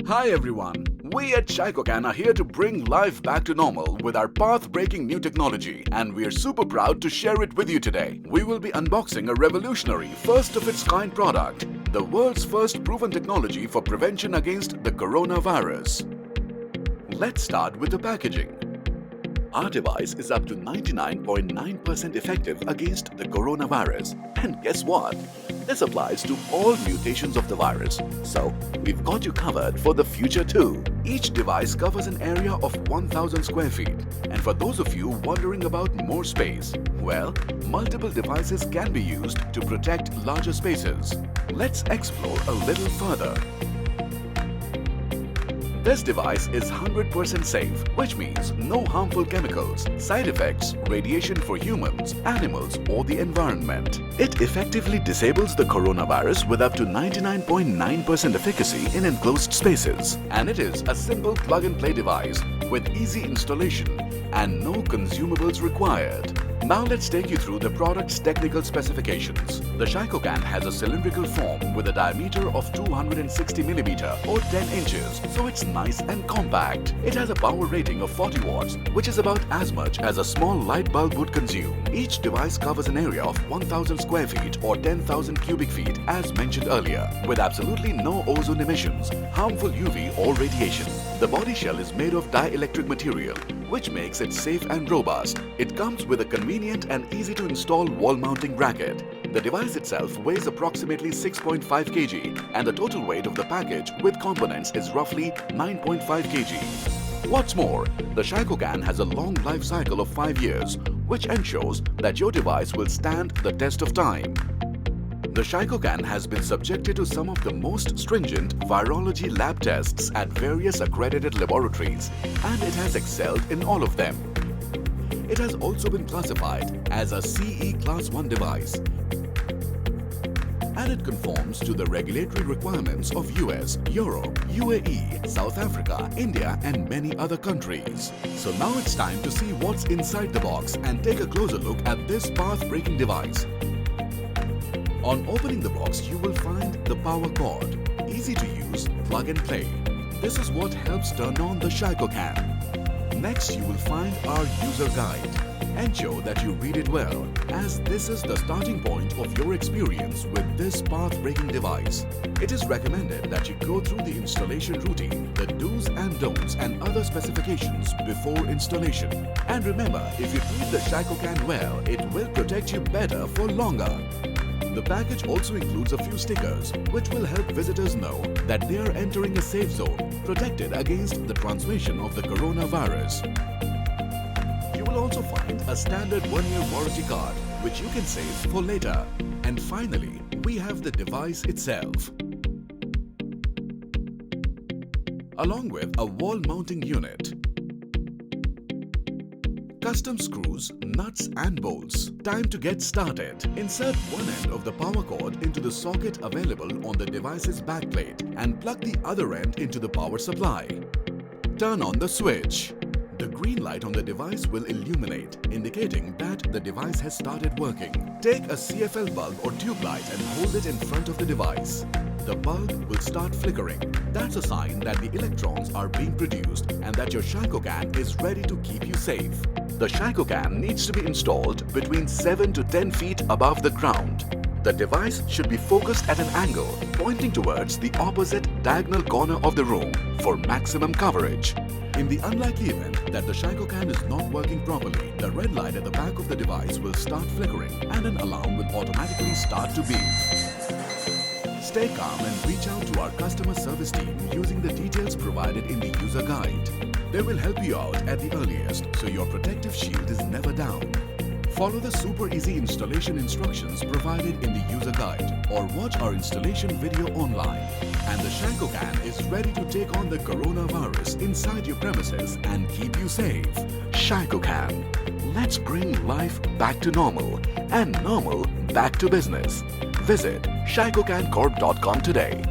Hi everyone, we at Shycocan are here to bring life back to normal with our path-breaking new technology, and we are super proud to share it with you today. We will be unboxing a revolutionary, first-of-its-kind product, the world's first proven technology for prevention against the coronavirus. Let's start with the packaging. Our device is up to 99.9% effective against the coronavirus. And guess what? This applies to all mutations of the virus. So, we've got you covered for the future too. Each device covers an area of 1,000 square feet. And for those of you wondering about more space, well, multiple devices can be used to protect larger spaces. Let's explore a little further. This device is 100% safe, which means no harmful chemicals, side effects, radiation for humans, animals, or the environment. It effectively disables the coronavirus with up to 99.9% efficacy in enclosed spaces. And it is a simple plug-and-play device with easy installation and no consumables required. Now let's take you through the product's technical specifications. The Shycocan has a cylindrical form with a diameter of 260 mm or 10 inches, so it's nice and compact. It has a power rating of 40 watts, which is about as much as a small light bulb would consume. Each device covers an area of 1,000 square feet or 10,000 cubic feet as mentioned earlier, with absolutely no ozone emissions, harmful UV or radiation. The body shell is made of dielectric material, which makes it safe and robust. It comes with a convenient and easy to install wall mounting bracket. The device itself weighs approximately 6.5 kg and the total weight of the package with components is roughly 9.5 kg. What's more, the Shycocan has a long life cycle of 5 years, which ensures that your device will stand the test of time. The Shycocan has been subjected to some of the most stringent virology lab tests at various accredited laboratories, and it has excelled in all of them. It has also been classified as a CE Class 1 device, and it conforms to the regulatory requirements of US, Europe, UAE, South Africa, India, and many other countries. So now it's time to see what's inside the box and take a closer look at this path-breaking device. On opening the box, you will find the power cord. Easy to use, plug and play. This is what helps turn on the Shycocan. Next, you will find our user guide. Ensure that you read it well, as this is the starting point of your experience with this path-breaking device. It is recommended that you go through the installation routine, the do's and don'ts and other specifications before installation. And remember, if you treat the Shycocan well, it will protect you better for longer. The package also includes a few stickers which will help visitors know that they are entering a safe zone, protected against the transmission of the coronavirus. You will also find a standard 1-year warranty card which you can save for later. And finally, we have the device itself, along with a wall mounting unit, custom screws, nuts and bolts. Time to get started. Insert one end of the power cord into the socket available on the device's backplate and plug the other end into the power supply. Turn on the switch. The green light on the device will illuminate, indicating that the device has started working. Take a CFL bulb or tube light and hold it in front of the device. The bulb will start flickering. That's a sign that the electrons are being produced and that your Shycocan is ready to keep you safe. The Shycocan needs to be installed between 7 to 10 feet above the ground. The device should be focused at an angle, pointing towards the opposite diagonal corner of the room for maximum coverage. In the unlikely event that the Shycocan is not working properly, the red light at the back of the device will start flickering and an alarm will automatically start to beep. Stay calm and reach out to our customer service team using the details provided in the user guide. They will help you out at the earliest, so your protective shield is never down. Follow the super easy installation instructions provided in the user guide or watch our installation video online. And the Shycocan is ready to take on the coronavirus inside your premises and keep you safe. Shycocan. Let's bring life back to normal and normal back to business. Visit Shycocancorp.com today.